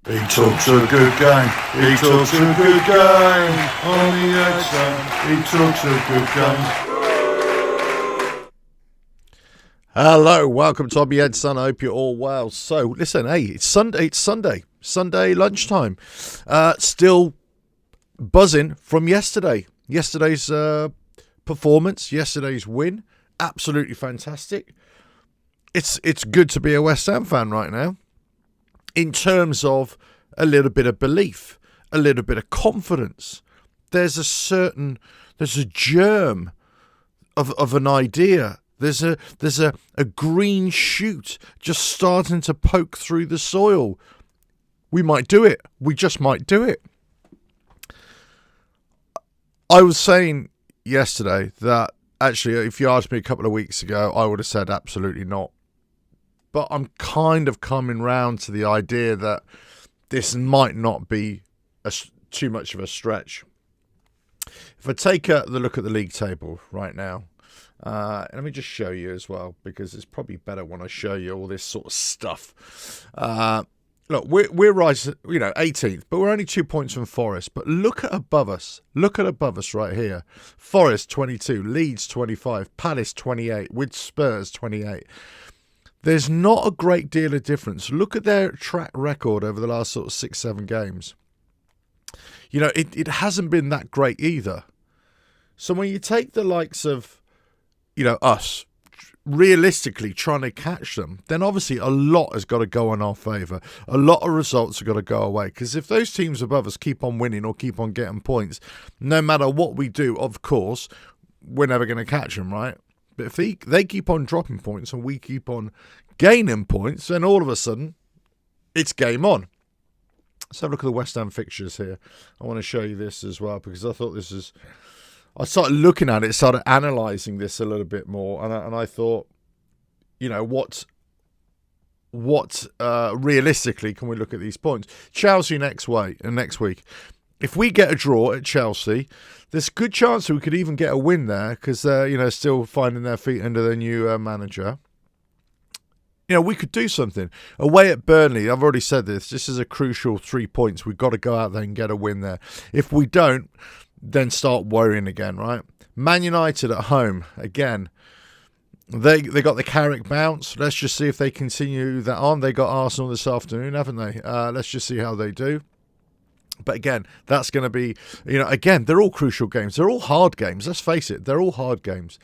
He talks a good game. He talks a good game on the outside. He talks a good game. Hello, welcome to Hobby Ed Son. I hope you're all well. So, listen, hey, it's Sunday. Sunday lunchtime. Still buzzing from yesterday. Yesterday's performance, yesterday's win, absolutely fantastic. It's good to be a West Ham fan right now. In terms of a little bit of belief, a little bit of confidence, there's a germ of an idea. There's a green shoot just starting to poke through the soil. We might do it. We just might do it. I was saying yesterday that actually, if you asked me a couple of weeks ago, I would have said absolutely not. But I'm kind of coming round to the idea that this might not be too much of a stretch. If I take the look at the league table right now, let me just show you as well, because it's probably better when I show you all this sort of stuff. Look, we're right, 18th, but we're only 2 points from Forest. But look at above us. Look at above us right here. Forest 22, Leeds 25, Palace 28, with Spurs 28. There's not a great deal of difference. Look at their track record over the last sort of 6-7 games. It hasn't been that great either. So when you take the likes of, us, realistically trying to catch them, then obviously a lot has got to go in our favour. A lot of results have got to go away. Because if those teams above us keep on winning or keep on getting points, no matter what we do, of course, we're never going to catch them, right? But if they keep on dropping points and we keep on gaining points, then all of a sudden, it's game on. Let's have a look at the West Ham fixtures here. I want to show you this as well, because I thought I started looking at it, started analysing this a little bit more, and I thought, what realistically can we look at these points? Chelsea next week. If we get a draw at Chelsea, there's a good chance that we could even get a win there, because they're, still finding their feet under their new manager. We could do something. Away at Burnley, I've already said this is a crucial 3 points. We've got to go out there and get a win there. If we don't, then start worrying again, right? Man United at home, again, they got the Carrick bounce. Let's just see if they continue that on. They got Arsenal this afternoon, haven't they? Let's just see how they do. But again, that's going to be, again, they're all crucial games. They're all hard games. Let's face it, they're all hard games.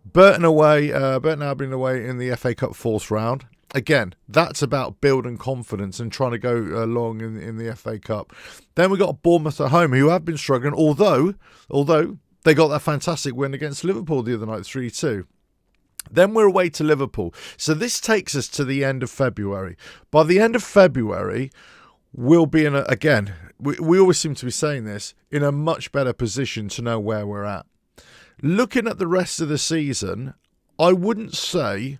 Burton Albion away in the FA Cup fourth round. Again, that's about building confidence and trying to go along in the FA Cup. Then we got Bournemouth at home, who have been struggling, although they got that fantastic win against Liverpool the other night, 3-2. Then we're away to Liverpool. So this takes us to the end of February. By the end of February, we'll be in we always seem to be saying this, in a much better position to know where we're at. Looking at the rest of the season, I wouldn't say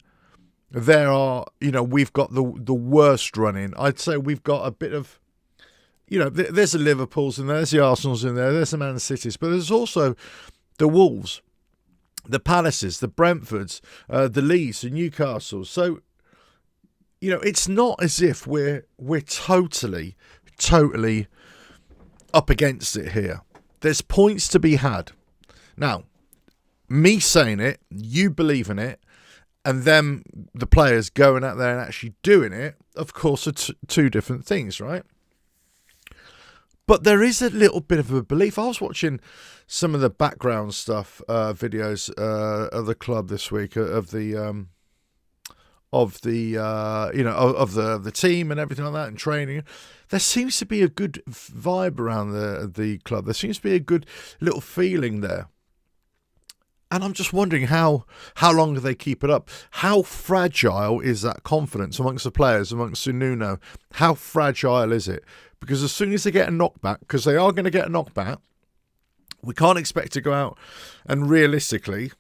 we've got the worst run in. I'd say we've got a bit of, there's the Liverpools in there, there's the Arsenals in there, there's the Man Cities, but there's also the Wolves, the Palaces, the Brentfords, the Leeds, the Newcastle. So, it's not as if we're totally up against it here. There's points to be had. Now, me saying it, you believing it, and then the players going out there and actually doing it, of course, are two different things, right? But there is a little bit of a belief. I was watching some of the background stuff, videos of the club this week, of the team and everything like that, and training. There seems to be a good vibe around the club. There seems to be a good little feeling there. And I'm just wondering how long do they keep it up? How fragile is that confidence amongst the players, amongst Nuno? How fragile is it? Because as soon as they get a knockback, because they are going to get a knockback, we can't expect to go out and realistically,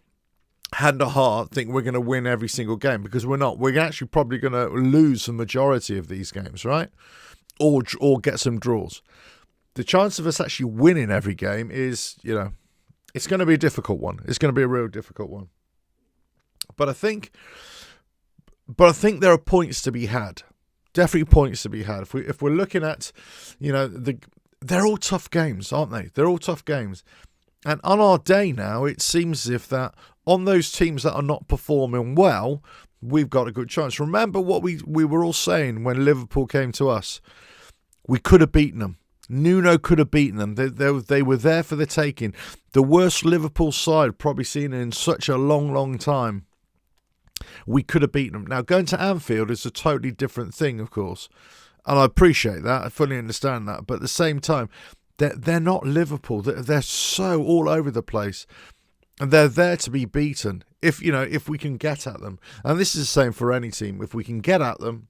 hand on heart, think we're going to win every single game, because we're not. We're actually probably going to lose the majority of these games, right? Or get some draws. The chance of us actually winning every game is, it's going to be a difficult one. It's going to be a real difficult one. But I think there are points to be had. Definitely points to be had. If we're looking at, they're all tough games, aren't they? They're all tough games. And on our day now, it seems as if that on those teams that are not performing well, we've got a good chance. Remember what we were all saying when Liverpool came to us. We could have beaten them. Nuno could have beaten them. They were there for the taking. The worst Liverpool side probably seen in such a long, long time. We could have beaten them. Now, going to Anfield is a totally different thing, of course. And I appreciate that. I fully understand that. But at the same time, they're not Liverpool. They're so all over the place. And they're there to be beaten if we can get at them. And this is the same for any team. If we can get at them,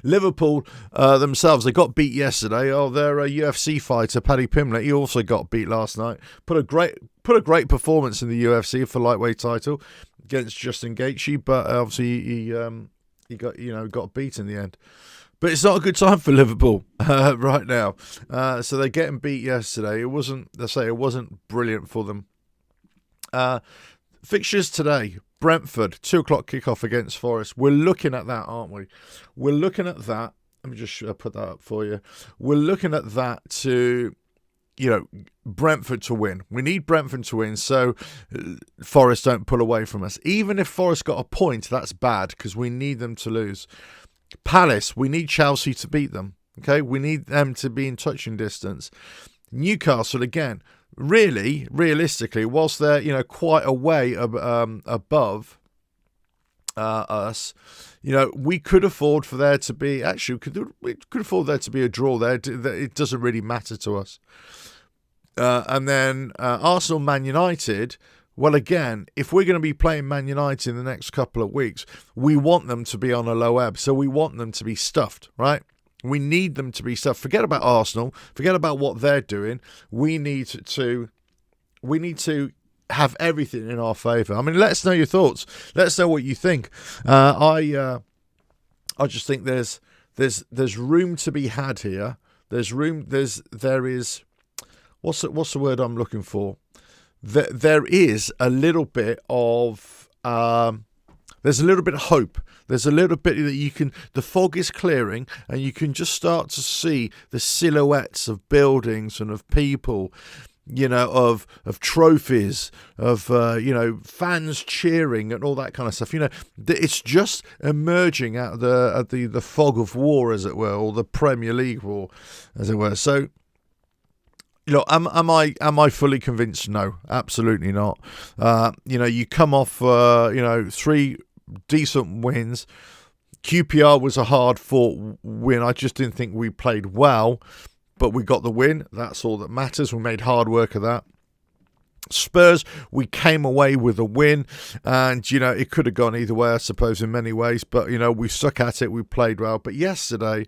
Liverpool themselves, they got beat yesterday. Oh, their UFC fighter, Paddy Pimblett, he also got beat last night. Put a great performance in the UFC for lightweight title against Justin Gaethje, but obviously he got beat in the end. But it's not a good time for Liverpool right now. So they're getting beat yesterday. It wasn't brilliant for them. Fixtures today. Brentford, 2 o'clock kickoff against Forest. We're looking at that, aren't we? We're looking at that. Let me just put that up for you. We're looking at that to, Brentford to win. We need Brentford to win so Forest don't pull away from us. Even if Forest got a point, that's bad because we need them to lose. Palace, we need Chelsea to beat them. Okay, we need them to be in touching distance. Newcastle, again, really, realistically, whilst they're quite a way above us, we could afford for there to be we could afford there to be a draw there. It doesn't really matter to us. And then Arsenal, Man United. Well, again, if we're going to be playing Man United in the next couple of weeks, we want them to be on a low ebb. So we want them to be stuffed, right? We need them to be stuffed. Forget about Arsenal. Forget about what they're doing. We need to have everything in our favour. I mean, let us know your thoughts. Let us know what you think. I just think there's room to be had here. There is. What's the word I'm looking for? There is a little bit of there's a little bit of hope. There's a little bit that the fog is clearing and you can just start to see the silhouettes of buildings and of people, of trophies, of fans cheering and all that kind of stuff. It's just emerging out of the fog of war, as it were, or the Premier League war, as it were. So. Am I fully convinced? No, absolutely not. You come off 3 decent wins. QPR was a hard-fought win. I just didn't think we played well, but we got the win. That's all that matters. We made hard work of that. Spurs, we came away with a win, and it could have gone either way, I suppose, in many ways. But we stuck at it. We played well. But yesterday,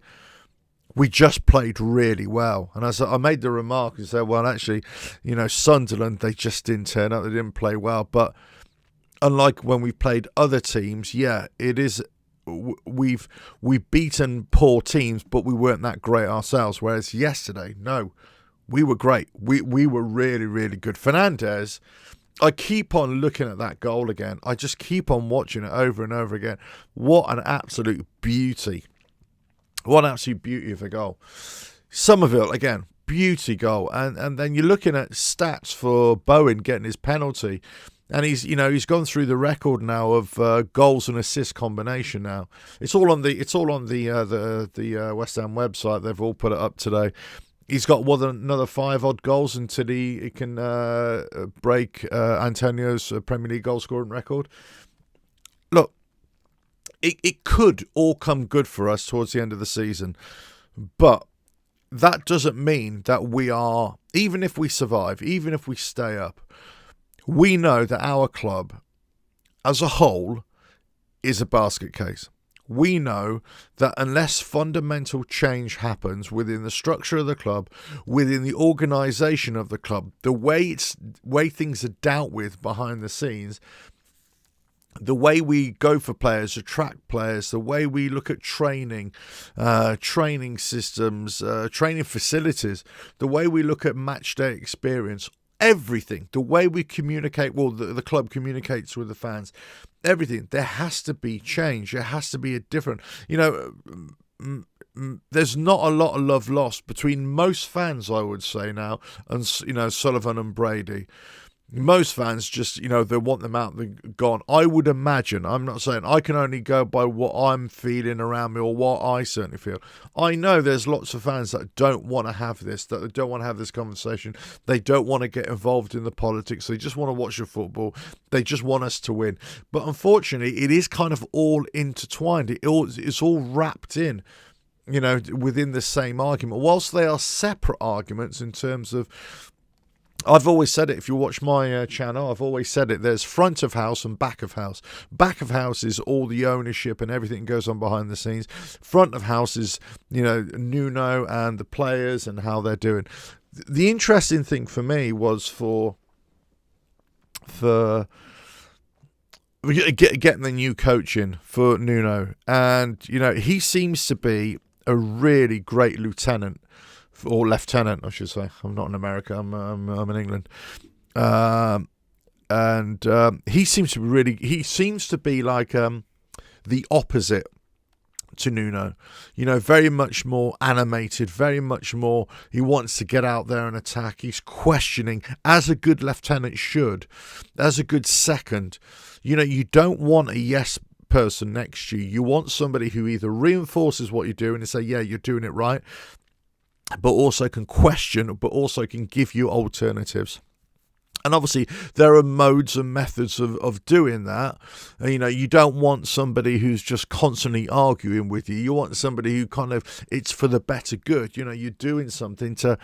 we just played really well. And as I made the remark and said, well, actually, Sunderland, they just didn't turn up. They didn't play well. But unlike when we played other teams, yeah, it is. We've beaten poor teams, but we weren't that great ourselves. Whereas yesterday, no, we were great. We were really, really good. Fernandes, I keep on looking at that goal again. I just keep on watching it over and over again. What an absolute beauty. What absolute beauty of a goal. Somerville, again, beauty goal. And then you're looking at stats for Bowen getting his penalty. And he's gone through the record now of goals and assist combination now. It's all on the West Ham website. They've all put it up today. He's got another 5 odd goals until he can break Antonio's Premier League goal scoring record. Look, it could all come good for us towards the end of the season, but that doesn't mean that we are, even if we survive, even if we stay up, we know that our club as a whole is a basket case. We know that unless fundamental change happens within the structure of the club, within the organisation of the club, the way things are dealt with behind the scenes, the way we go for players, attract players, the way we look at training, training systems, training facilities, the way we look at match day experience, everything, the way we communicate, well, the club communicates with the fans, everything, there has to be change. There has to be a different, there's not a lot of love lost between most fans, I would say now, and, Sullivan and Brady. Most fans just, they want them out and gone. I would imagine, I'm not saying, I can only go by what I'm feeling around me or what I certainly feel. I know there's lots of fans that don't want to have this, that don't want to have this conversation. They don't want to get involved in the politics. They just want to watch the football. They just want us to win. But unfortunately, it is kind of all intertwined. It's all wrapped in, within the same argument. Whilst they are separate arguments in terms of, I've always said it, if you watch my channel, I've always said it, there's front of house and back of house. Back of house is all the ownership and everything that goes on behind the scenes. Front of house is, Nuno and the players and how they're doing. The interesting thing for me was for getting the new coach in for Nuno. And, he seems to be a really great lieutenant. Or lieutenant, I should say. I'm not in America. I'm in England, and he seems to be really. He seems to be like the opposite to Nuno. Very much more animated. Very much more. He wants to get out there and attack. He's questioning, as a good lieutenant should, as a good second. You don't want a yes person next to you. You want somebody who either reinforces what you're doing and say, yeah, you're doing it right, but also can question, but also can give you alternatives. And obviously, there are modes and methods of doing that. You don't want somebody who's just constantly arguing with you. You want somebody who kind of, it's for the better good. You're doing something to,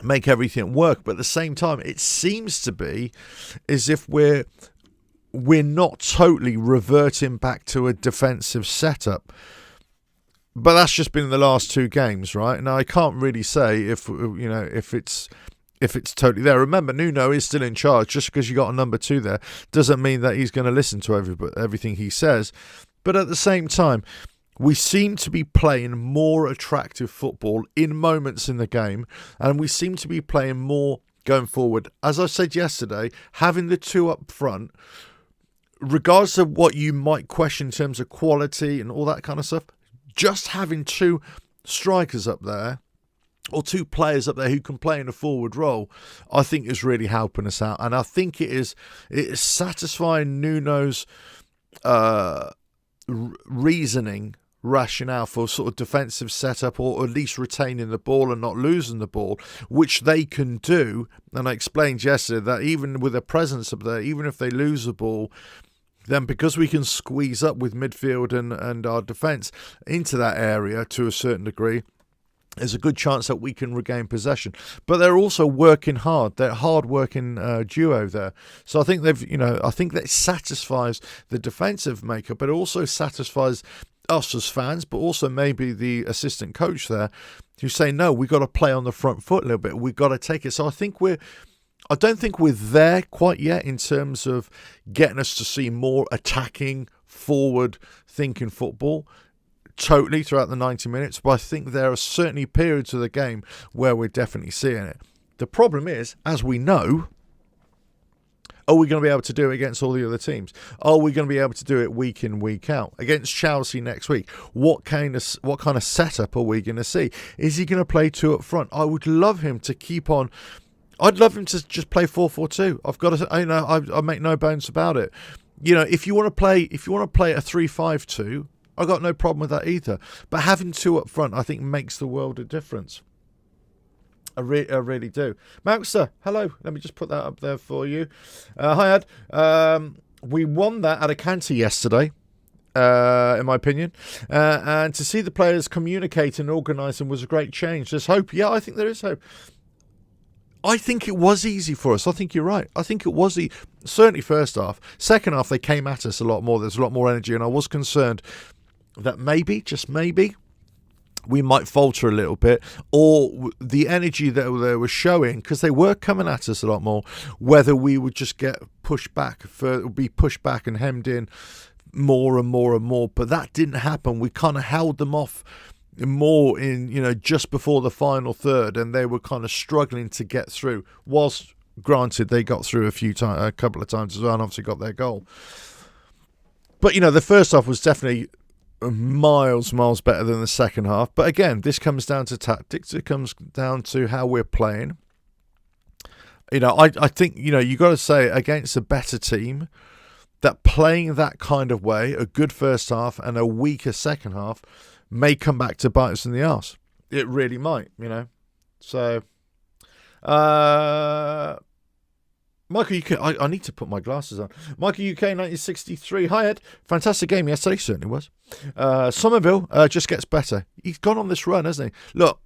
make everything work. But at the same time, it seems to be as if we're not totally reverting back to a defensive setup. But that's just been the last two games, right? Now I can't really say if it's totally there. Remember, Nuno is still in charge. Just because you got a number 2 there doesn't mean that he's going to listen to everything he says. But at the same time, we seem to be playing more attractive football in moments in the game, and we seem to be playing more going forward. As I said yesterday, having the 2 up front, regardless of what you might question in terms of quality and all that kind of stuff, just having 2 strikers up there or 2 players up there who can play in a forward role, I think is really helping us out. And I think it is satisfying Nuno's reasoning, rationale for sort of defensive setup, or at least retaining the ball and not losing the ball, which they can do. And I explained yesterday that even with a presence up there, even if they lose the ball, then because we can squeeze up with midfield and our defence into that area to a certain degree, there's a good chance that we can regain possession. But they're also working hard. They're hard-working duo there. So I think I think that satisfies the defensive makeup, but it also satisfies us as fans, but also maybe the assistant coach there, who say, no, we've got to play on the front foot a little bit. We've got to take it. So I don't think we're there quite yet in terms of getting us to see more attacking, forward-thinking football totally throughout the 90 minutes, but I think there are certainly periods of the game where we're definitely seeing it. The problem is, as we know, are we going to be able to do it against all the other teams? Are we going to be able to do it week in, week out? Against Chelsea next week, what kind of setup are we going to see? Is he going to play 2 up front? I would love him to keep on. I'd love him to just play 4-4-2. I've got to, I make no bones about it. If you want to play a 3-5-2, I got no problem with that either. But having 2 up front, I think, makes the world of difference. I really do. Maxter, hello. Let me just put that up there for you. Hi, Ad. We won that at Alicante yesterday, in my opinion. And to see the players communicate and organising was a great change. There's hope. Yeah, I think there is hope. I think it was easy for us. I think you're right. I think it was certainly first half. Second half, they came at us a lot more. There's a lot more energy, and I was concerned that maybe, just maybe, we might falter a little bit, or the energy that they were showing, because they were coming at us a lot more, whether we would just get pushed back, be pushed back and hemmed in more and more and more. But that didn't happen. We kind of held them off, more in, just before the final third, and they were kind of struggling to get through. Whilst, granted, they got through a couple of times as well, and obviously got their goal. But, the first half was definitely miles better than the second half. But again, this comes down to tactics. It comes down to how we're playing. I think, you got to say, against a better team, that playing that kind of way, a good first half and a weaker second half, may come back to bite us in the arse. It really might, So, Michael UK, I need to put my glasses on. Michael UK 1963. Hi Ed, fantastic game yesterday, certainly was. Somerville just gets better. He's gone on this run, hasn't he? Look,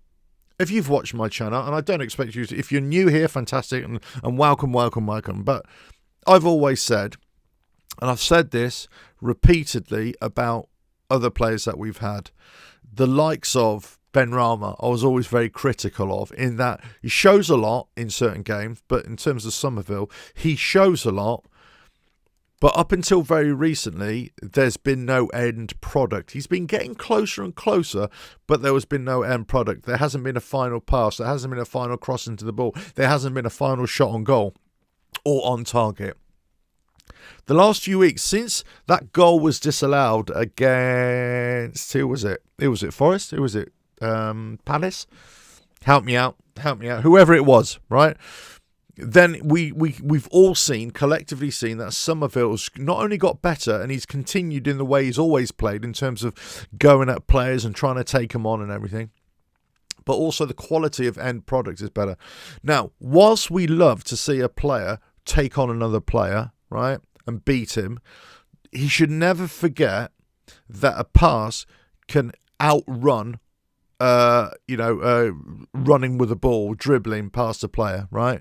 if you've watched my channel, and I don't expect you to, if you're new here, fantastic, and welcome. But I've always said, and I've said this repeatedly about other players that we've had, the likes of Ben Rama, I was always very critical of, in that he shows a lot in certain games, but in terms of Somerville, he shows a lot, but up until very recently, there's been no end product. He's been getting closer and closer, but there has been no end product. There hasn't been a final pass. There hasn't been a final cross into the ball. There hasn't been a final shot on goal or on target. The last few weeks, since that goal was disallowed against, who was it? Who was it? Forest? Who was it? Palace? Help me out. Whoever it was, right? Then we've all collectively seen that Somerville's not only got better, and he's continued in the way he's always played in terms of going at players and trying to take them on and everything, but also the quality of end product is better. Now, whilst we love to see a player take on another player, right, and beat him, he should never forget that a pass can outrun running with the ball, dribbling past a player, right?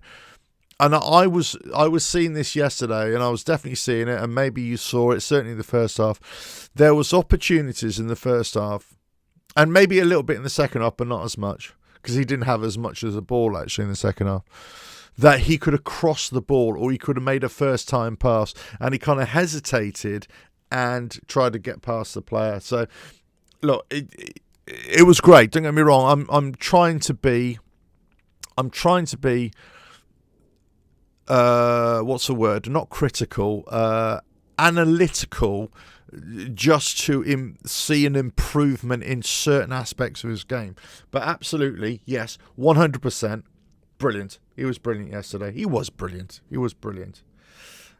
And I was seeing this yesterday, and I was definitely seeing it, and maybe you saw it, certainly in the first half. There was opportunities in the first half, and maybe a little bit in the second half, but not as much, because he didn't have as much as a ball, actually, in the second half, that he could have crossed the ball, or he could have made a first-time pass, and he kind of hesitated and tried to get past the player. So, look, it was great. Don't get me wrong. I'm trying to be. What's the word? Not critical. Analytical. Just to see an improvement in certain aspects of his game. But absolutely, yes, 100%, brilliant. He was brilliant yesterday. He was brilliant.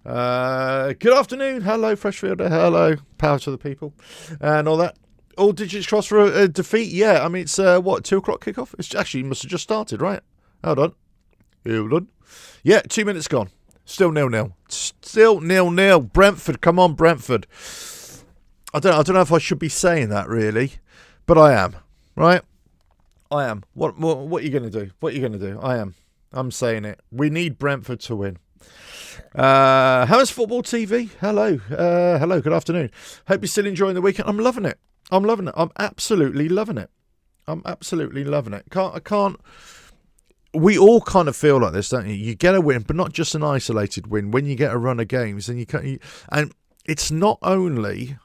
Good afternoon. Hello, Freshfielder. Hello, power to the people, and all that. All digits cross for a defeat. Yeah, I mean, it's 2 o'clock kickoff. It's actually must have just started, right? Hold on. Yeah, 2 minutes gone. Still 0-0. Still 0-0. Brentford, come on, Brentford. I don't know if I should be saying that really, but I am. Right? I am. What are you going to do? What are you going to do? I am. I'm saying it. We need Brentford to win. How's Football TV? Hello. Good afternoon. Hope you're still enjoying the weekend. I'm loving it. I'm absolutely loving it. I can't. We all kind of feel like this, don't you? You get a win, but not just an isolated win. When you get a run of games, and and it's not only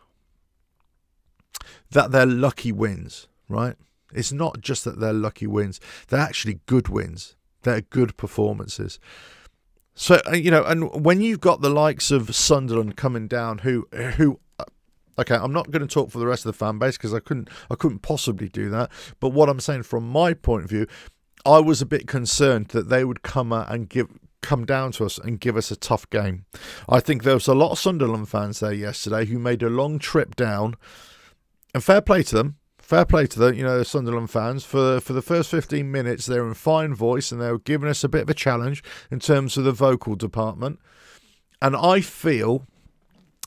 that they're lucky wins, right? It's not just that they're lucky wins. They're actually good wins. They're good performances. So, and when you've got the likes of Sunderland coming down, who okay, I'm not going to talk for the rest of the fan base because I couldn't possibly do that. But what I'm saying from my point of view, I was a bit concerned that they would come down to us and give us a tough game. I think there was a lot of Sunderland fans there yesterday who made a long trip down, and fair play to them. The Sunderland fans, for the first 15 minutes, they were in fine voice and they were giving us a bit of a challenge in terms of the vocal department. And I feel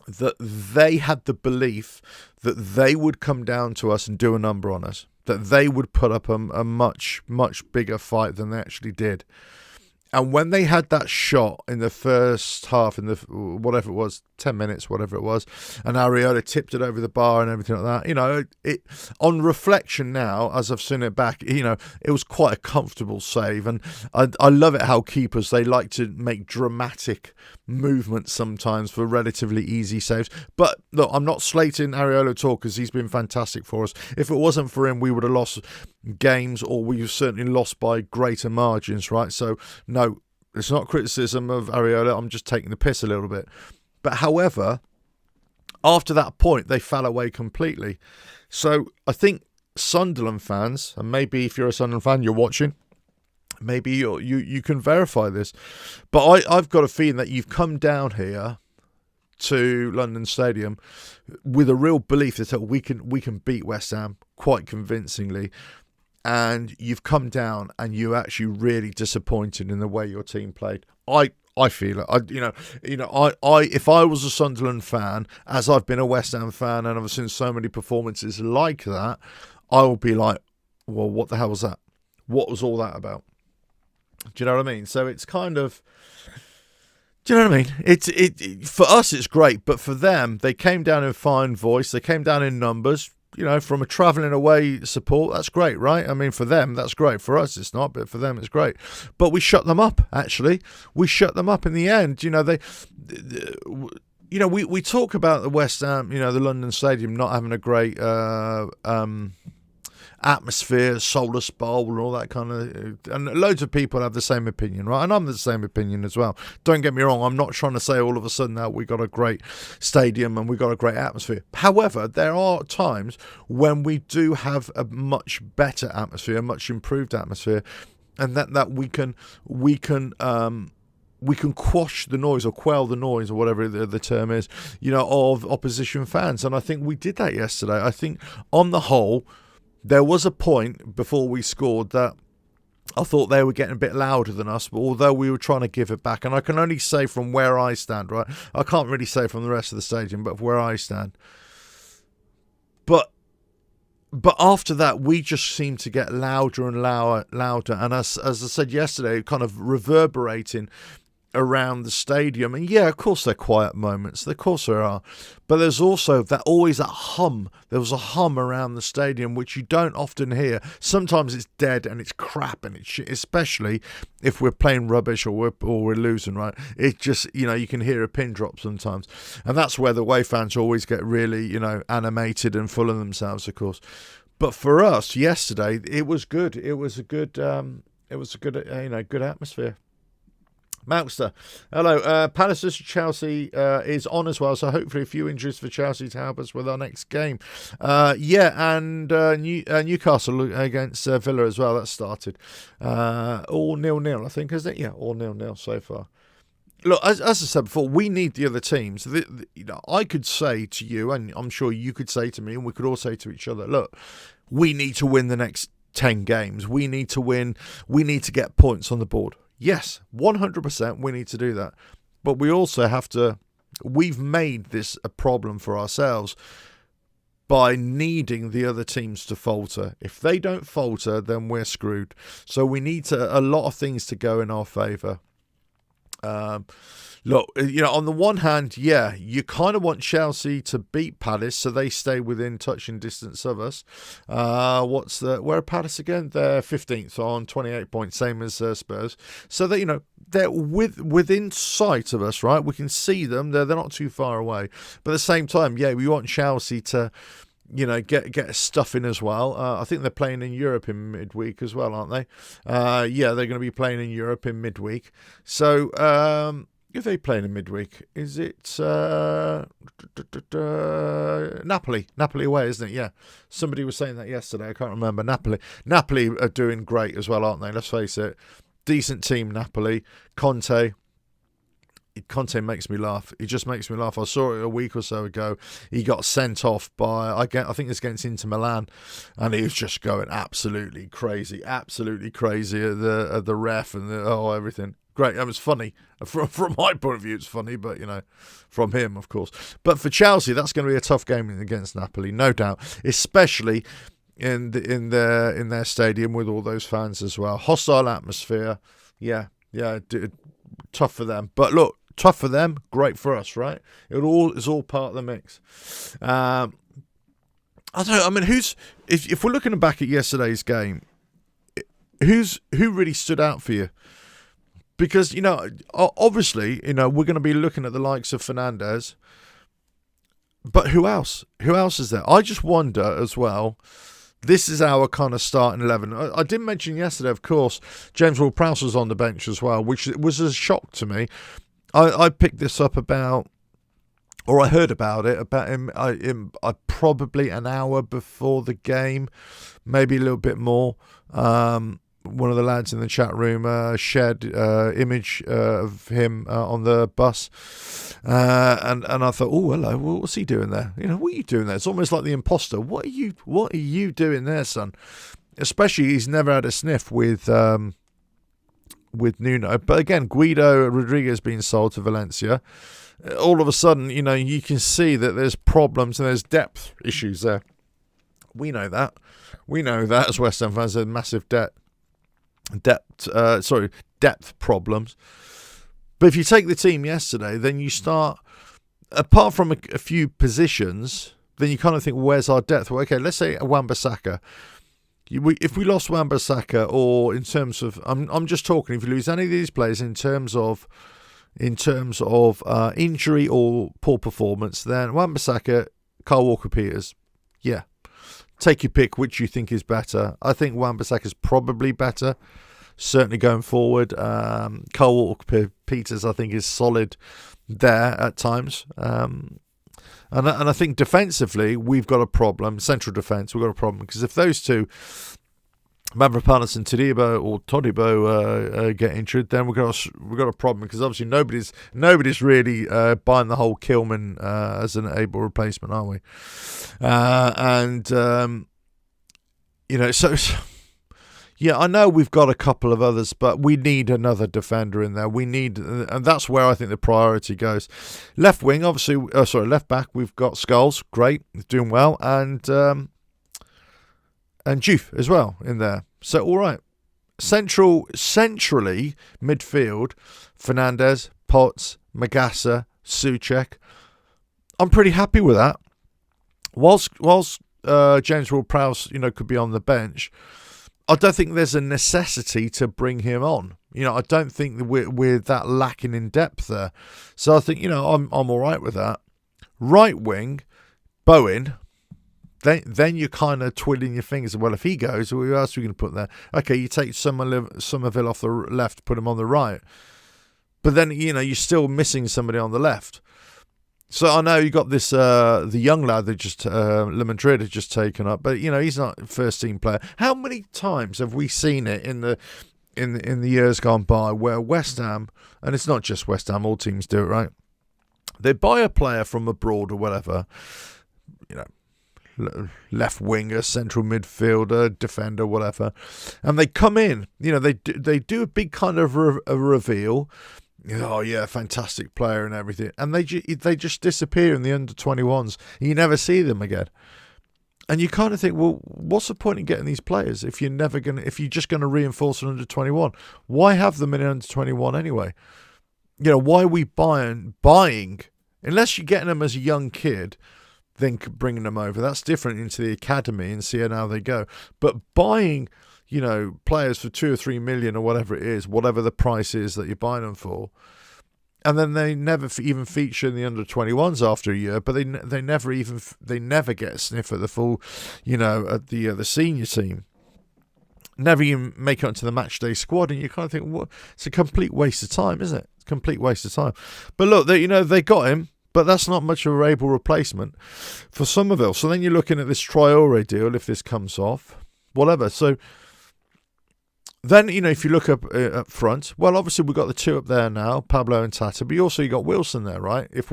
that they had the belief that they would come down to us and do a number on us, that they would put up a much, much bigger fight than they actually did. And when they had that shot in the first half, in the whatever it was, 10 minutes, whatever it was, and Areola tipped it over the bar and everything like that. You know, it on reflection now, as I've seen it back, you know, it was quite a comfortable save, and I love it how keepers, they like to make dramatic movements sometimes for relatively easy saves. But look, I'm not slating Areola at all, because he's been fantastic for us. If it wasn't for him, we would have lost games, or we've certainly lost by greater margins, right? So no, it's not criticism of Areola, I'm just taking the piss a little bit. But however, after that point, they fell away completely. So I think Sunderland fans, and maybe if you're a Sunderland fan, you're watching, maybe you can verify this, but I've got a feeling that you've come down here to London Stadium with a real belief that we can beat West Ham quite convincingly, and you've come down and you're actually really disappointed in the way your team played. I feel it. If I was a Sunderland fan, as I've been a West Ham fan, and I've seen so many performances like that, I will be like, well, what the hell was that? What was all that about? Do you know what I mean? So it's kind of, do you know what I mean? It for us, it's great, but for them, they came down in fine voice. They came down in numbers. You know, from a travelling away support, that's great, right? I mean, for them, that's great. For us, it's not, but for them, it's great. But we shut them up, actually. We shut them up in the end. You know, we talk about the West Ham, you know, the London Stadium not having a great atmosphere, soulless bowl and all that kind of, and loads of people have the same opinion, right? And I'm the same opinion as well. Don't get me wrong, I'm not trying to say all of a sudden that we got a great stadium and we got a great atmosphere. However, there are times when we do have a much better atmosphere, a much improved atmosphere, and that we can quash the noise or quell the noise or whatever the term is, you know, of opposition fans. And I think we did that yesterday. I think on the whole, there was a point before we scored that I thought they were getting a bit louder than us, but although we were trying to give it back, and I can only say from where I stand, right? I can't really say from the rest of the stadium, but where I stand. But after that, we just seemed to get louder and louder. And as I said yesterday, kind of reverberating around the stadium. And yeah, of course there are quiet moments, of course there are, but there's also always that hum. There was a hum around the stadium which you don't often hear. Sometimes it's dead and it's crap and it's shit, especially if we're playing rubbish or we're losing, right? It just, you know, you can hear a pin drop sometimes, and that's where the away fans always get really, you know, animated and full of themselves, of course. But for us yesterday, it was good. It was a good good atmosphere. Moutster, hello. Palace vs Chelsea is on as well, so hopefully a few injuries for Chelsea to help us with our next game. And Newcastle against Villa as well. That started all 0-0, I think, isn't it? Yeah, all 0-0 so far. Look, as I said before, we need the other teams. You know, I could say to you, and I'm sure you could say to me, and we could all say to each other, look, we need to win the next 10 games. We need to win. We need to get points on the board. Yes, 100% we need to do that. But we also have to, we've made this a problem for ourselves by needing the other teams to falter. If they don't falter, then we're screwed. So we need a lot of things to go in our favour. Look, you know, on the one hand, yeah, you kind of want Chelsea to beat Palace so they stay within touching distance of us. Where are Palace again? They're 15th on 28 points, same as Spurs. So that, you know, they're within sight of us, right? We can see them. They're not too far away. But at the same time, yeah, we want Chelsea to, you know, get stuff in as well. I think they're playing in Europe in midweek as well, aren't they? Yeah, they're going to be playing in Europe in midweek. So, if they playing in midweek, is it Napoli? Napoli away, isn't it? Yeah. Somebody was saying that yesterday. I can't remember. Napoli are doing great as well, aren't they? Let's face it. Decent team, Napoli. Conte makes me laugh. He just makes me laugh. I saw it a week or so ago. He got sent off by, I think it's against Inter Milan, and he was just going absolutely crazy at the ref and everything. Great. That was funny. From my point of view, it's funny, but, you know, from him, of course. But for Chelsea, that's going to be a tough game against Napoli, no doubt, especially in their stadium with all those fans as well. Hostile atmosphere. Yeah, tough for them. But look, Tough for them, great for us, right? It's all part of the mix. I don't know. I mean, if we're looking back at yesterday's game, who really stood out for you? Because, obviously, we're going to be looking at the likes of Fernandes. But who else? Who else is there? I just wonder as well. This is our kind of starting 11. I did mention yesterday, of course, James Ward-Prowse was on the bench as well, which was a shock to me. I picked this up I heard about him probably an hour before the game, maybe a little bit more. One of the lads in the chat room shared image of him on the bus, and I thought, oh hello, what's he doing there? What are you doing there? It's almost like the imposter. What are you doing there, son? Especially he's never had a sniff with Nuno. But again, Guido Rodriguez being sold to Valencia. All of a sudden, you can see that there's problems and there's depth issues there. We know that. As West Ham fans, there's massive depth problems. But if you take the team yesterday, then you start, apart from a few positions, then you kind of think, well, where's our depth? Well, okay, let's say Wan-Bissaka. If we lost Wan-Bissaka, or in terms of, I'm just talking, if you lose any of these players in terms of injury or poor performance, then Wan-Bissaka, Kyle Walker-Peters, yeah. Take your pick, which you think is better. I think Wan-Bissaka is probably better, certainly going forward. Kyle Walker-Peters, I think, is solid there at times. And I think defensively, we've got a problem. Central defence, we've got a problem. Because if those two, Mavropanos and Todibo get injured, then we've got a problem. Because obviously nobody's really buying the whole Kilman as an able replacement, are we? So yeah, I know we've got a couple of others, but we need another defender in there. And that's where I think the priority goes. Left wing, obviously, left back, we've got Scholes, great, doing well, and Juve as well in there. So all right, centrally midfield, Fernandes, Potts, Magassa, Souček. I'm pretty happy with that. Whilst James Ward-Prowse, could be on the bench, I don't think there's a necessity to bring him on. I don't think that we're that lacking in depth there. So I think, I'm all right with that. Right wing, Bowen. Then you're kind of twiddling your fingers. Well, if he goes, who else are we going to put there? Okay, you take Somerville off the left, put him on the right. But then, you're still missing somebody on the left. So I know you got this the young lad that just Le Madrid had just taken up, but he's not a first team player. How many times have we seen it in the years gone by where West Ham, and it's not just West Ham, all teams do it, right? They buy a player from abroad or whatever, left winger, central midfielder, defender, whatever, and they come in. They do a big kind of a reveal. Oh yeah, fantastic player and everything, and they just disappear in the under-21s. You never see them again, and you kind of think, well, what's the point in getting these players if you're just going to reinforce an under-21? Why have them in an under-21 anyway? Why are we buying unless you're getting them as a young kid, then bringing them over? That's different into the academy and seeing how they go. But buying players for 2 or 3 million or whatever it is, whatever the price is that you're buying them for, and then they never even feature in the under-21s after a year, but they never get a sniff at the full, at the senior team. Never even make it onto the match day squad, and you kind of think, what? It's a complete waste of time, isn't it? It's a complete waste of time. But look, they got him. But that's not much of a able replacement for Somerville. So then you're looking at this Traore deal, if this comes off, whatever. So then, if you look up front, well, obviously we've got the two up there now, Pablo and Tata, but you got Wilson there, right? If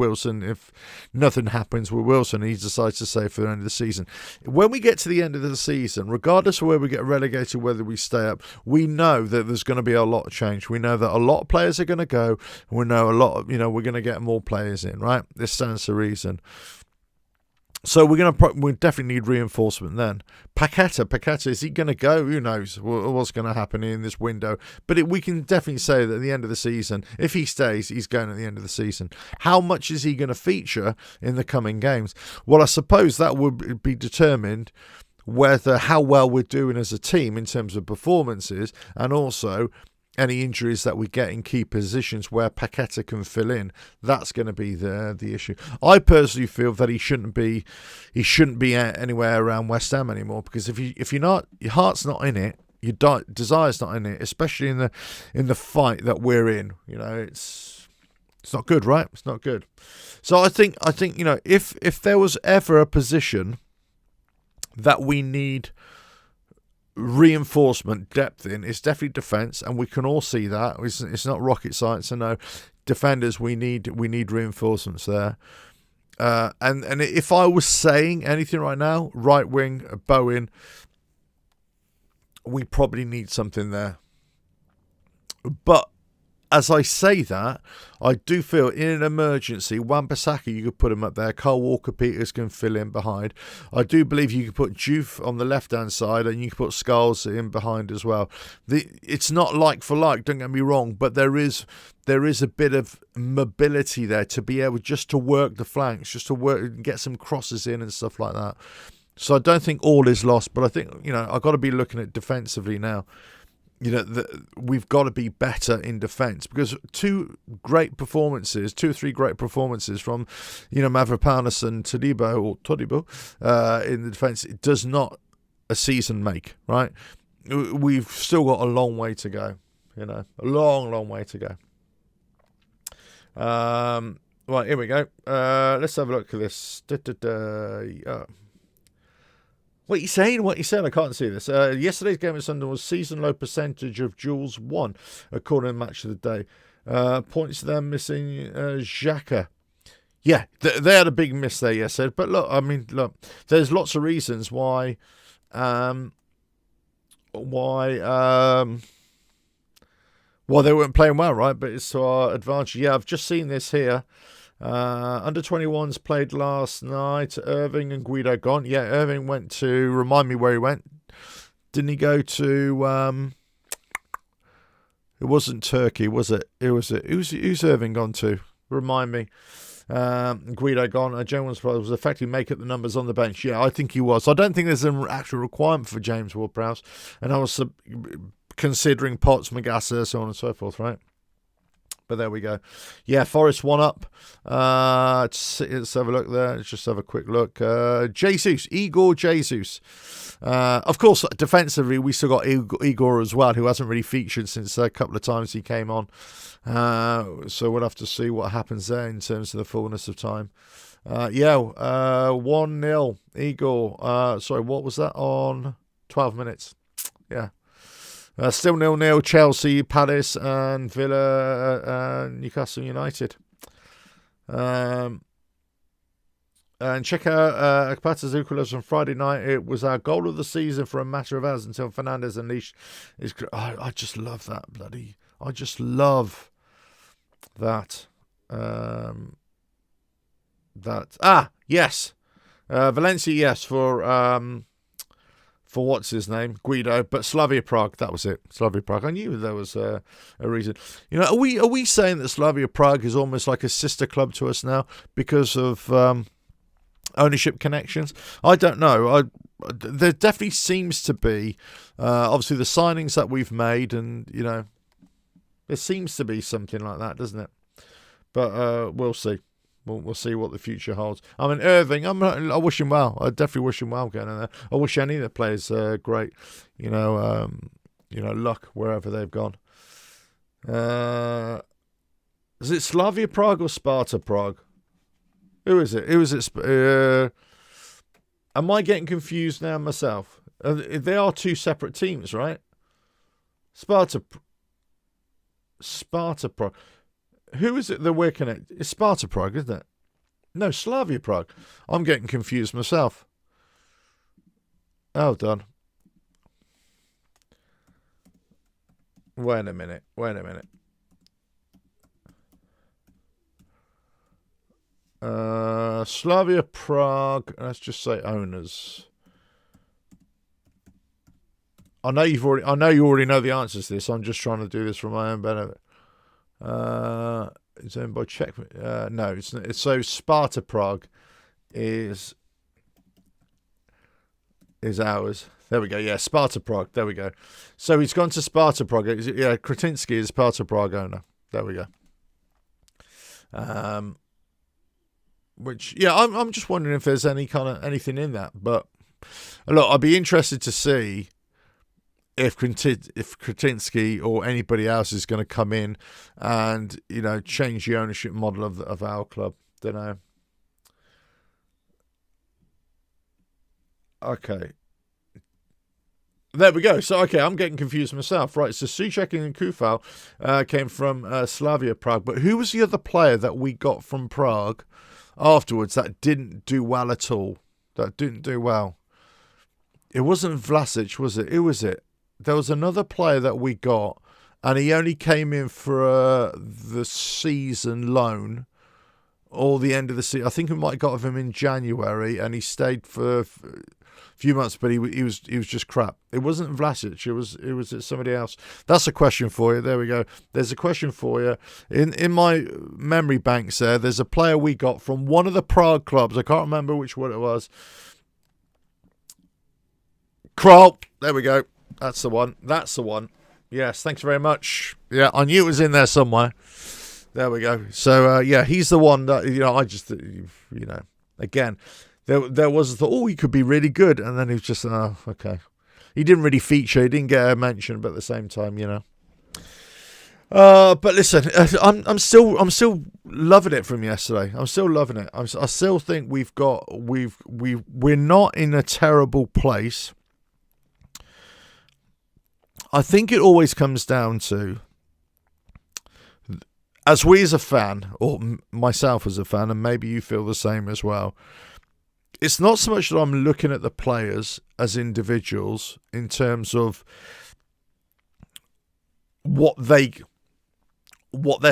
nothing happens with Wilson, he decides to stay for the end of the season. When we get to the end of the season, regardless of where we get relegated, whether we stay up, we know that there's going to be a lot of change. We know that a lot of players are going to go. We know a lot of, we're going to get more players in, right? This stands to reason. So we definitely need reinforcement then. Paqueta, is he going to go? Who knows what's going to happen in this window? But we can definitely say that at the end of the season, if he stays, he's going at the end of the season. How much is he going to feature in the coming games? Well, I suppose that would be determined whether how well we're doing as a team in terms of performances, and also any injuries that we get in key positions where Paqueta can fill in. That's going to be the issue. I personally feel that he shouldn't be anywhere around West Ham anymore, because if you're not, your heart's not in it, your desire's not in it, especially in the fight that we're in. You know, it's not good, right? It's not good. So I think you know, if there was ever a position that we need reinforcement, depth in, it's definitely defence, and we can all see that. It's not rocket science to know defenders. We need reinforcements there. And if I was saying anything right now, right wing, Bowen, we probably need something there. But as I say that, I do feel in an emergency, Wan-Bissaka, you could put him up there. Kyle Walker-Peters can fill in behind. I do believe you could put Juve on the left-hand side, and you could put Scholes in behind as well. It's not like for like, don't get me wrong, but there is a bit of mobility there to be able just to work the flanks, just to work and get some crosses in and stuff like that. So I don't think all is lost, but I think, you know, I've got to be looking at defensively now. You know, we've got to be better in defence, because two or three great performances from, you know, Mavropanos and Todibo in the defence, it does not a season make, right? We've still got a long way to go, you know, a long way to go. Right, here we go. Let's have a look at this. What are you saying? What you said? I can't see this. Yesterday's game at Sunderland was season low percentage of duels won, according to Match of the Day. Points to them missing Xhaka. Yeah, they had a big miss there yesterday. But look, there's lots of reasons why they weren't playing well, right? But it's to our advantage. Yeah, I've just seen this here. Under 21s played last night. Irving and Guido gone. Yeah, Irving went to, remind me where he went. Didn't he go to, it wasn't Turkey, was it? Who's Irving gone to? Remind me. Guido gone. James was effectively making the numbers on the bench. Yeah, I think he was. I don't think there's an actual requirement for James Ward-Prowse. And I was considering Potts, Magassa, so on and so forth, right? But there we go. Yeah, Forest 1 up. Let's have a look there. Let's just have a quick look. Igor Jesus. Of course, defensively, we still got Igor as well, who hasn't really featured since a couple of times he came on. So we'll have to see what happens there in terms of the fullness of time. 1-0. Igor. Sorry, what was that on 12 minutes? Yeah. Still 0-0, Chelsea, Palace, and Villa, Newcastle United. And check out Akpata Zuculos on Friday night. It was our goal of the season for a matter of hours until Fernandes unleashed his. I just love that, bloody. I just love that. Yes. Valencia, yes, for what's his name, Guido, but Slavia Prague, that was it. Slavia Prague. I knew there was a reason. You know, are we saying that Slavia Prague is almost like a sister club to us now because of ownership connections? I don't know. There definitely seems to be, obviously the signings that we've made, and you know, there seems to be something like that, doesn't it? But we'll see. We'll see what the future holds. I mean, Irving, I wish him well. I definitely wish him well going in there. I wish any of the players great, luck wherever they've gone. Is it Slavia Prague or Sparta Prague? Who is it? Am I getting confused now myself? They are two separate teams, right? Sparta Prague. Who is it that we're connected? It's Sparta Prague, isn't it? No, Slavia Prague. I'm getting confused myself. Hold on. Wait a minute. Slavia Prague. Let's just say owners. I know you already know the answers to this. I'm just trying to do this for my own benefit. It's owned by Czech. No, it's so Sparta Prague is ours. There we go. Yeah, Sparta Prague. There we go. So he's gone to Sparta Prague. Yeah, Kretinsky is Sparta Prague owner. There we go. Which, yeah, I'm just wondering if there's anything in that. But look, I'd be interested to see if Kretinsky or anybody else is going to come in and, you know, change the ownership model of our club. Don't know. Okay. There we go. So, okay, I'm getting confused myself. Right, so Souček and Kufal came from Slavia Prague. But who was the other player that we got from Prague afterwards that didn't do well at all? That didn't do well. It wasn't Vlasic, was it? Who was it? There was another player that we got, and he only came in for the season loan or the end of the season. I think we might have got him in January, and he stayed for a few months, but he was just crap. It wasn't Vlasic. It was somebody else. That's a question for you. There we go. There's a question for you. In my memory banks there's a player we got from one of the Prague clubs. I can't remember which one it was. Kroll. There we go. That's the one. That's the one. Yes, thanks very much. Yeah, I knew it was in there somewhere. There we go. So, yeah, he's the one that, you know, I just, you know, again, there was a thought, oh, he could be really good. And then he was just, oh, okay. He didn't really feature. He didn't get a mention, but at the same time, you know. But listen, I'm still loving it from yesterday. I'm still loving it. I still think we're not in a terrible place. I think it always comes down to, as a fan, or myself as a fan, and maybe you feel the same as well, it's not so much that I'm looking at the players as individuals in terms of what they're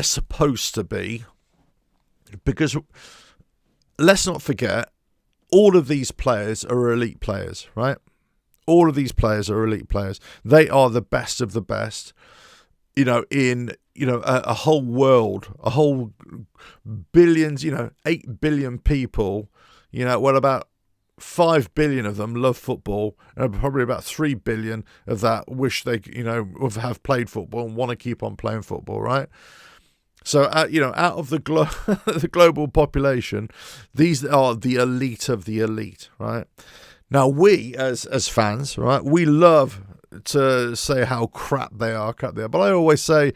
supposed to be, because let's not forget, all of these players are elite players, right? All of these players are elite players. They are the best of the best, you know, in, you know, a whole world, a whole billions, you know, 8 billion people, you know, well, about 5 billion of them love football, and probably about 3 billion of that wish they, you know, have played football and want to keep on playing football, right? So, you know, out of the the global population, these are the elite of the elite, right? Now, we, as fans, right, we love to say how crap they are. But I always say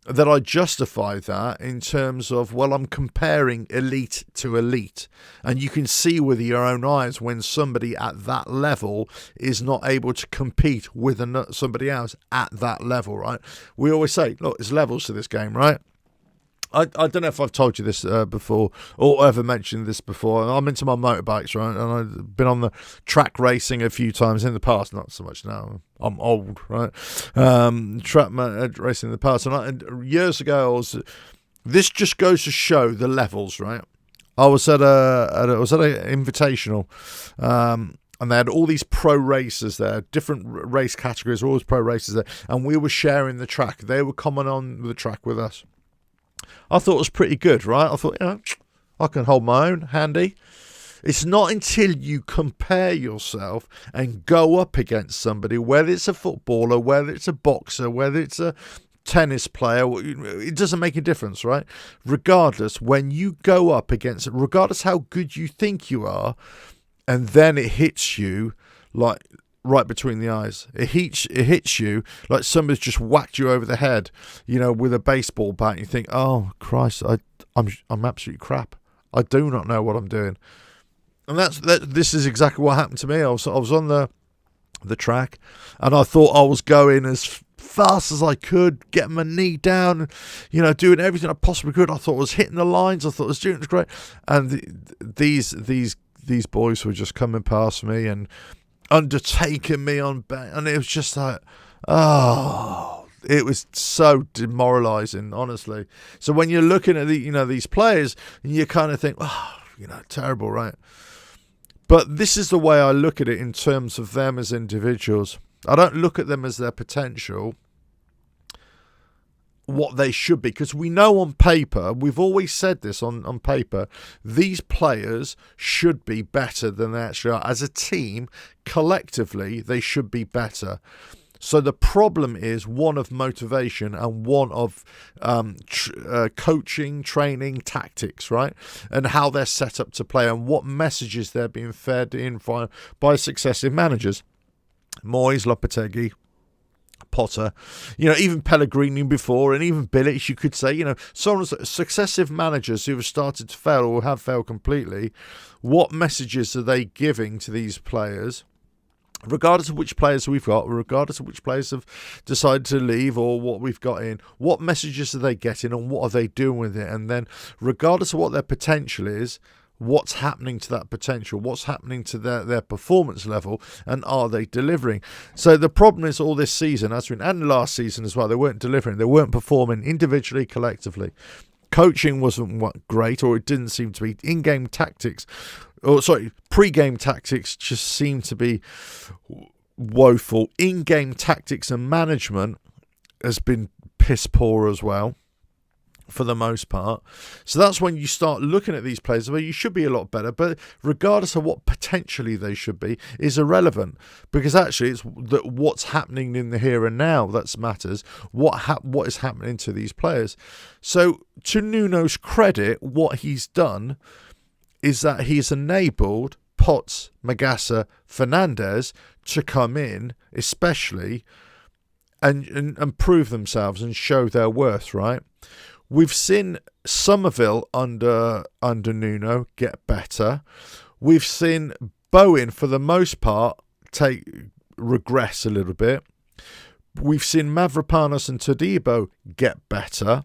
that I justify that in terms of, well, I'm comparing elite to elite. And you can see with your own eyes when somebody at that level is not able to compete with somebody else at that level, right? We always say, look, there's levels to this game, right? I don't know if I've told you this before or ever mentioned this before. I'm into my motorbikes, right? And I've been on the track racing a few times in the past, not so much now. I'm old, right? Track racing in the past. And years ago, this just goes to show the levels, right? I was at an invitational, and they had all these pro racers there, different race categories, all these pro racers there, and we were sharing the track. They were coming on the track with us. I thought it was pretty good, right? I thought, you know, I can hold my own, handy. It's not until you compare yourself and go up against somebody, whether it's a footballer, whether it's a boxer, whether it's a tennis player, it doesn't make a difference, right? Regardless, when you go up against it, regardless how good you think you are, and then it hits you like right between the eyes. It hits you like somebody's just whacked you over the head, you know, with a baseball bat. And you think, oh Christ, I'm absolutely crap. I do not know what I'm doing. And this is exactly what happened to me. I was on the track, and I thought I was going as fast as I could, getting my knee down, you know, doing everything I possibly could. I thought I was hitting the lines. I thought I was doing it great. And these boys were just coming past me and undertaking me on, and it was just like, oh, so demoralising, honestly. So when you're looking at these players, you kind of think, oh, terrible, right? But this is the way I look at it in terms of them as individuals. I don't look at them as their potential, what they should be, because we know on paper, we've always said this on paper, these players should be better than they actually are. As a team, collectively, they should be better. So the problem is one of motivation and one of coaching, training, tactics, right? And how they're set up to play and what messages they're being fed in by successive managers. Moyes, Lopetegui, Potter, even Pellegrini before, and even Bilic, you could say, some successive managers who have started to fail or have failed completely. What messages are they giving to these players? Regardless of which players we've got, regardless of which players have decided to leave or what we've got in, what messages are they getting and what are they doing with it? And then regardless of what their potential is, what's happening to that potential, what's happening to their performance level, and are they delivering? So the problem is all this season, and last season as well, they weren't delivering, they weren't performing individually, collectively. Coaching wasn't great, or it didn't seem to be. In-game tactics, pre-game tactics just seemed to be woeful. In-game tactics and management has been piss poor as well, for the most part. So that's when you start looking at these players where you should be a lot better, but regardless of what potentially they should be is irrelevant, because actually it's what's happening in the here and now that matters. What is happening to these players? So to Nuno's credit, what he's done is that he's enabled Potts, Magassa, Fernandes to come in, especially, and prove themselves and show their worth, right? We've seen Somerville under Nuno get better. We've seen Bowen, for the most part, regress a little bit. We've seen Mavropanos and Todibo get better.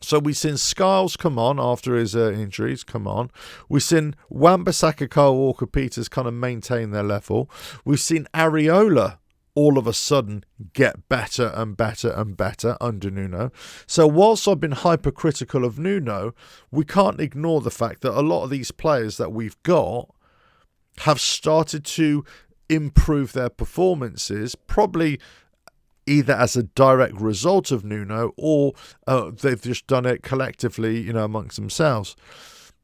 So we've seen Skiles come on after his injuries, come on. We've seen Wan-Bissaka, Kyle Walker-Peters kind of maintain their level. We've seen Areola all of a sudden get better and better and better under Nuno. So whilst I've been hypercritical of Nuno, we can't ignore the fact that a lot of these players that we've got have started to improve their performances, probably either as a direct result of Nuno or they've just done it collectively, amongst themselves.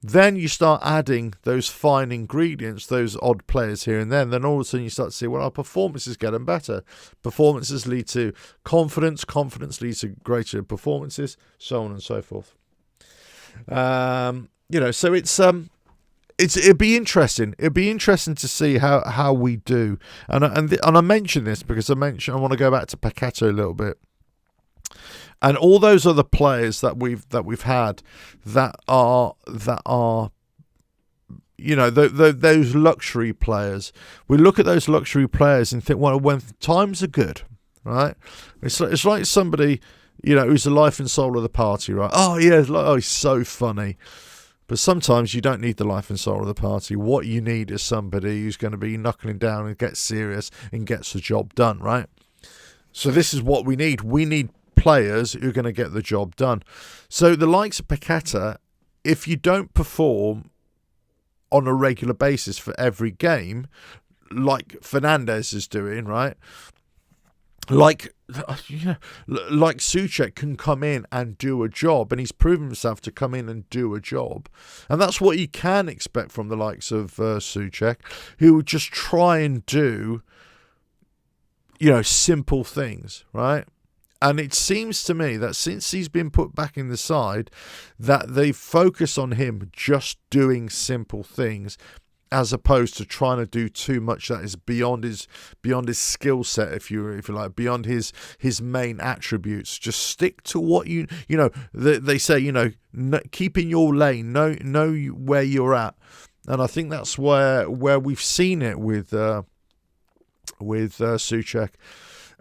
Then you start adding those fine ingredients, those odd players here and then all of a sudden you start to see, well, our performances getting better. Performances lead to confidence leads to greater performances, so on and so forth. So it'd be interesting. It'd be interesting to see how we do. And I mention this because I want to go back to Paquetá a little bit. And all those other players that we've had that are those luxury players. We look at those luxury players and think, well, when times are good, right? It's like somebody, who's the life and soul of the party, right? Oh yeah, he's so funny. But sometimes you don't need the life and soul of the party. What you need is somebody who's going to be knuckling down and gets serious and gets the job done, right? So this is what we need. We need players who are going to get the job done. So the likes of Paquetá, if you don't perform on a regular basis for every game, like Fernandes is doing, right? Like Souček can come in and do a job, and he's proven himself to come in and do a job. And that's what you can expect from the likes of Souček, who would just try and do, simple things, right? And it seems to me that since he's been put back in the side, that they focus on him just doing simple things, as opposed to trying to do too much that is beyond his skill set, if you like, beyond his main attributes. Just stick to what they say, keep in your lane, know where you're at. And I think that's where we've seen it with Souček.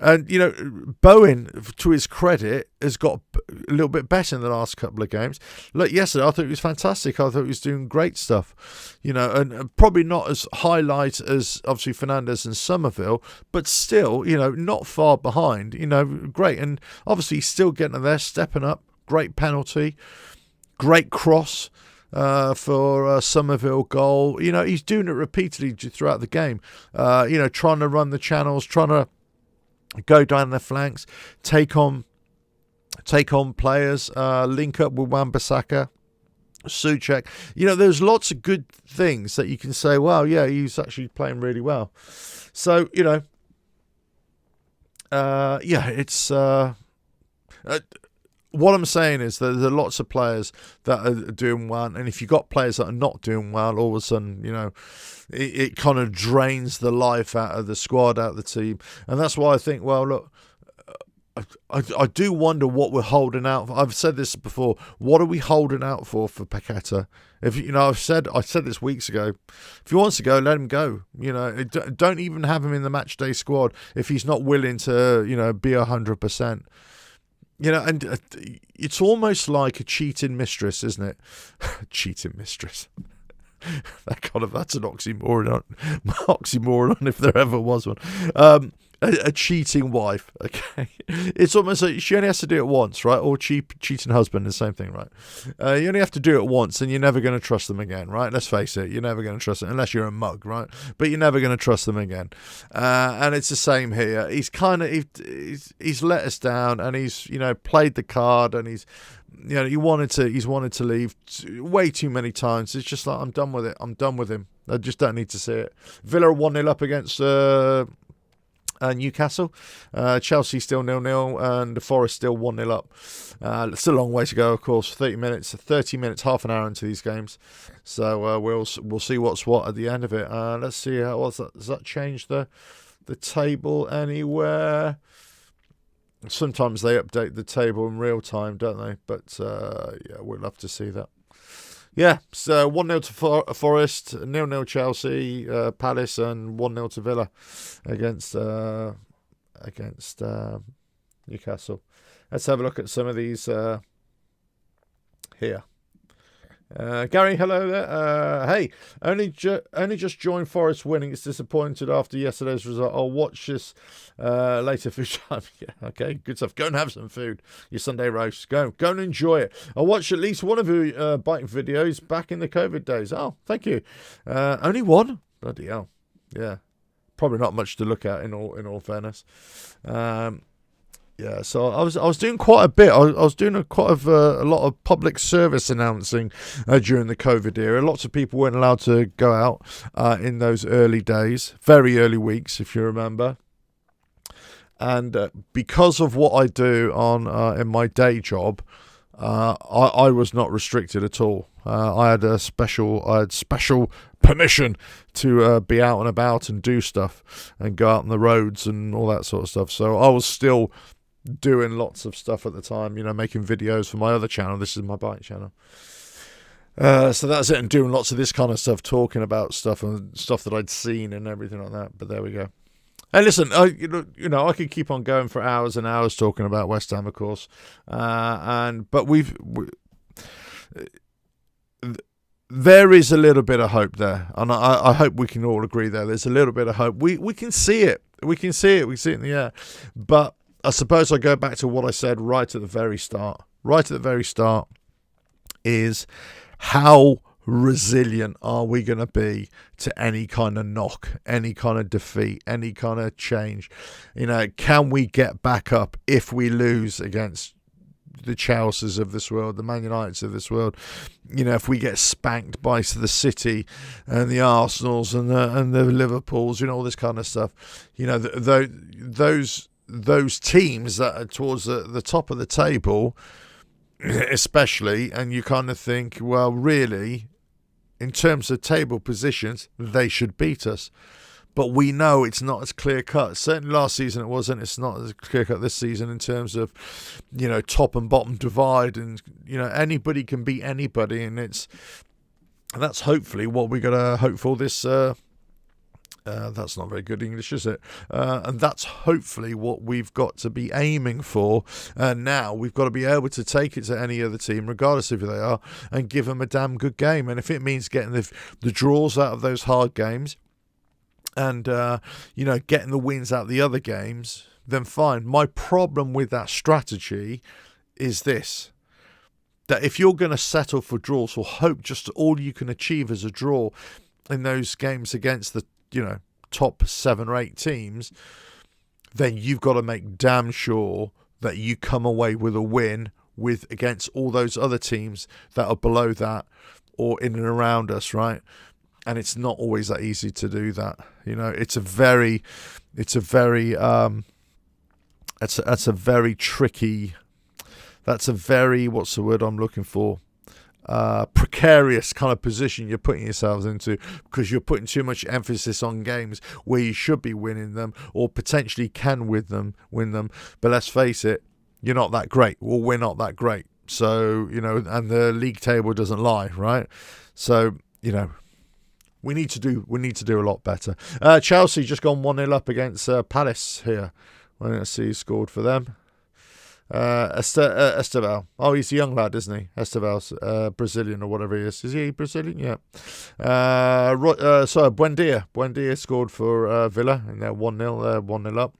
And, Bowen, to his credit, has got a little bit better in the last couple of games. Look, yesterday, I thought he was fantastic. I thought he was doing great stuff, and probably not as highlight as, obviously, Fernandes and Somerville, but still, not far behind, great. And, obviously, he's still getting there, stepping up, great penalty, great cross. For Somerville goal. He's doing it repeatedly throughout the game. Trying to run the channels, trying to go down the flanks, take on players, link up with Wan-Bissaka, Souček. There's lots of good things that you can say, well, yeah, he's actually playing really well. So, it's... what I'm saying is that there are lots of players that are doing well, and if you've got players that are not doing well, all of a sudden, it kind of drains the life out of the squad, out of the team. And that's why I think, well, look, I do wonder what we're holding out for. I've said this before. What are we holding out for Paqueta? If I said this weeks ago. If he wants to go, let him go. Don't even have him in the match day squad if he's not willing to, be 100%. And it's almost like a cheating mistress, isn't it? Cheating mistress. That's an oxymoron if there ever was one. A cheating wife, okay? It's almost like she only has to do it once, right? Or cheating husband, the same thing, right? You only have to do it once and you're never going to trust them again, right? Let's face it, you're never going to trust them, unless you're a mug, right? But you're never going to trust them again. And it's the same here. He's he's let us down, and he's, played the card, and he's wanted to leave way too many times. It's just like, I'm done with it. I'm done with him. I just don't need to see it. Villa 1-0 up against Newcastle. Chelsea still 0-0, and Forest still 1-0 up. Still a long way to go, of course. 30 minutes, half an hour into these games. So we'll see what's what at the end of it. Let's see does that change the table anywhere? Sometimes they update the table in real time, don't they? But we'd love to see that. Yeah, so 1-0 to Forest, 0-0 Chelsea, Palace, and 1-0 to Villa against Newcastle. Let's have a look at some of these here. Gary, hello there. Hey, only just joined Forest winning. It's disappointed after yesterday's result. I'll watch this later for time. Yeah, okay, good stuff. Go and have some food. Your Sunday roast. Go and enjoy it. I'll watch at least one of your biking videos back in the COVID days. Oh, thank you. Only one? Bloody hell. Yeah, probably not much to look at in all fairness. Yeah, so I was doing quite a bit. I was doing quite a lot of public service announcing during the COVID era. Lots of people weren't allowed to go out in those early days, very early weeks, if you remember. And because of what I do in my day job, I was not restricted at all. I had special permission to be out and about and do stuff and go out on the roads and all that sort of stuff. So I was still doing lots of stuff at the time, making videos for my other channel. This is my bike channel. So that's it, and doing lots of this kind of stuff, talking about stuff and stuff that I'd seen and everything like that. But there we go. And listen, I could keep on going for hours and hours talking about West Ham, of course. But there is a little bit of hope there, and I hope we can all agree there. There's a little bit of hope. We can see it. We can see it. We see it in the air. But I suppose I go back to what I said right at the very start. Right at the very start is, how resilient are we going to be to any kind of knock, any kind of defeat, any kind of change? Can we get back up if we lose against the Chelseas of this world, the Man Uniteds of this world? If we get spanked by the City and the Arsenals and the Liverpools, all this kind of stuff. Those teams that are towards the top of the table, especially, and you kind of think, well, really, in terms of table positions, they should beat us. But we know it's not as clear cut. Certainly last season it wasn't. It's not as clear cut this season in terms of, top and bottom divide, and anybody can beat anybody, and that's hopefully what we're gonna hope for this That's not very good English, is it? And that's hopefully what we've got to be aiming for. And now we've got to be able to take it to any other team, regardless of who they are, and give them a damn good game. And if it means getting the draws out of those hard games and, getting the wins out of the other games, then fine. My problem with that strategy is this. That if you're going to settle for draws or hope just all you can achieve is a draw in those games against the top 7 or 8 teams, then you've got to make damn sure that you come away with a win against all those other teams that are below that or in and around us, right? And it's not always that easy to do that. It's a very tricky. That's a very, what's the word I'm looking for? Precarious kind of position you're putting yourselves into, because you're putting too much emphasis on games where you should be winning them or potentially can win them. But let's face it, you're not that great. Well, we're not that great. So, and the league table doesn't lie, right? So, we need to do a lot better. Chelsea just gone 1-0 up against Palace here. Let's see who scored for them. Esteval. Oh, he's a young lad, isn't he? Esteval's Brazilian or whatever he is. Is he Brazilian? Yeah. Buendia. Buendia scored for Villa, and they're 1-0. 1-0 up.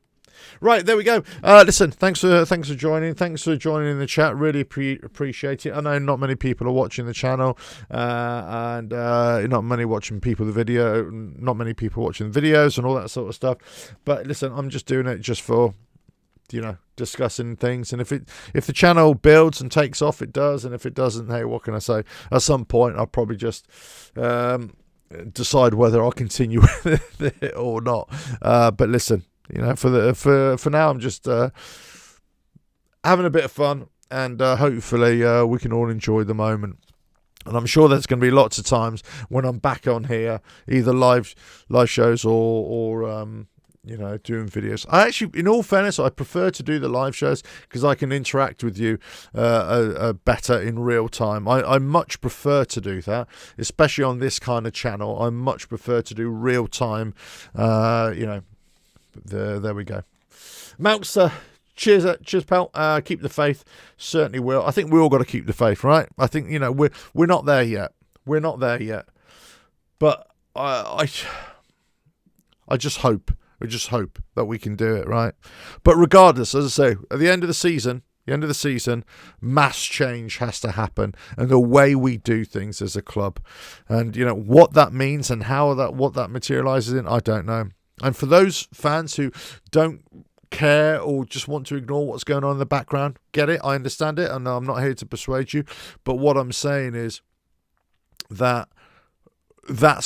Right, there we go. Listen, thanks for joining. Thanks for joining in the chat. Really appreciate it. I know not many people are watching the channel, and not many watching people the video. Not many people watching the videos and all that sort of stuff. But listen, I'm just doing it just for discussing things, and if the channel builds and takes off, it does, and if it doesn't, hey, what can I say? At some point I'll probably just decide whether I'll continue with it or not. But listen, for now I'm just having a bit of fun, and hopefully we can all enjoy the moment. And I'm sure there's going to be lots of times when I'm back on here, either live shows or doing videos. I actually, in all fairness, I prefer to do the live shows because I can interact with you better in real time. I much prefer to do that, especially on this kind of channel. I much prefer to do real time. There we go. Mounts, cheers, pal. Keep the faith. Certainly will. I think we all got to keep the faith, right? I think we're not there yet. We're not there yet. But I just hope. We just hope that we can do it, right? But regardless, as I say, at the end of the season, mass change has to happen, and the way we do things as a club, and what that means and what that materializes in, I don't know. And for those fans who don't care or just want to ignore what's going on in the background, get it, I understand it, and I'm not here to persuade you. But what I'm saying is that's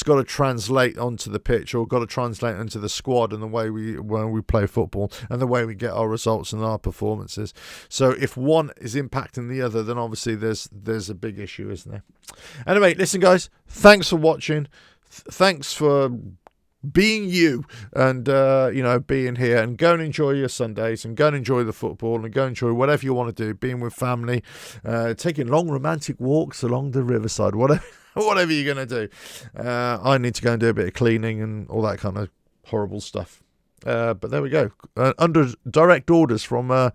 got to translate onto the pitch, or got to translate into the squad and the way when we play football and the way we get our results and our performances. So if one is impacting the other, then obviously there's a big issue, isn't there? Anyway, listen, guys, thanks for watching. Thanks for being you, and being here, and go and enjoy your Sundays, and go and enjoy the football, and go and enjoy whatever you want to do, being with family, taking long romantic walks along the riverside, whatever you're going to do. I need to go and do a bit of cleaning and all that kind of horrible stuff. But there we go. Under direct orders from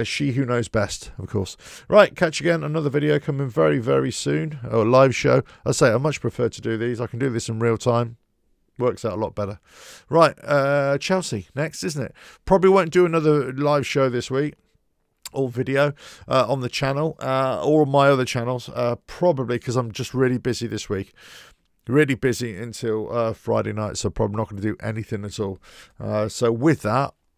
She Who Knows Best, of course. Right, catch you again. Another video coming very, very soon. Or a live show. I say I much prefer to do these. I can do this in real time. Works out a lot better. Right, Chelsea next, isn't it? Probably won't do another live show this week or video on the channel or my other channels, probably because I'm just really busy this week. Really busy until Friday night, so probably not going to do anything at all. So with that,